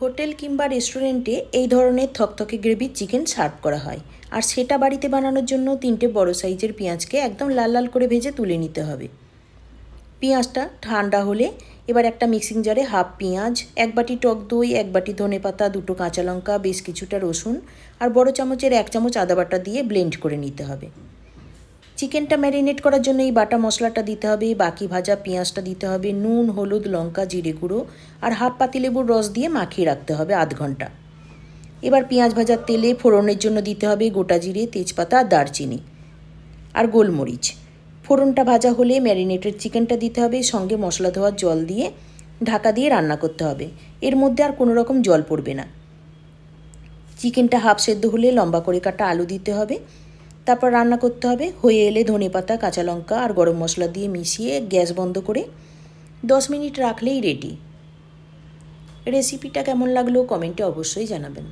Hotel কিংবা রেস্টুরেন্টে এই ধরনের থকথকে গ্রেভির চিকেন সার্ভ করা হয়, আর সেটা বাড়িতে বানানোর জন্য 3টে বড় সাইজের পেঁয়াজকে একদম লাল লাল করে ভেজে তুলে নিতে হবে। পেঁয়াজটা ঠান্ডা হলে এবার একটা মিক্সিং জারে হাফ পেঁয়াজ, 1 বাটি টক দই, 1 বাটি ধনেপাতা, 2টো কাঁচা লঙ্কা, বেশ কিছুটা রসুন আর বড় চামচের 1 চামচ আদা বাটা দিয়ে ব্লেন্ড করে নিতে হবে। চিকেনটা ম্যারিনেট করার জন্য এই বাটা মশলাটা দিতে হবে, বাকি ভাজা পেঁয়াজটা দিতে হবে, নুন, হলুদ, লঙ্কা, জিরে গুঁড়ো আর হাফ পাতিলেবুর রস দিয়ে মাখিয়ে রাখতে হবে আধ ঘন্টা। এবার পেঁয়াজ ভাজার তেলে ফোড়নের জন্য দিতে হবে গোটা জিরে, তেজপাতা আর দারচিনি আর গোলমরিচ। ফোড়নটা ভাজা হলে ম্যারিনেটেড চিকেনটা দিতে হবে, সঙ্গে মশলা ধোয়ার জল দিয়ে ঢাকা দিয়ে রান্না করতে হবে। এর মধ্যে আর কোনো রকম জল পড়বে না। চিকেনটা হাফ সেদ্ধ হলে লম্বা করে কাটা আলু দিতে হবে, তারপর রান্না করতে হবে। হয়ে এলে ধনেপাতা, কাঁচা লঙ্কা আর গরম মশলা দিয়ে মিশিয়ে গ্যাস বন্ধ করে 10 মিনিট রাখলেই রেডি। রেসিপিটা কেমন লাগলো কমেন্টে অবশ্যই জানাবেন।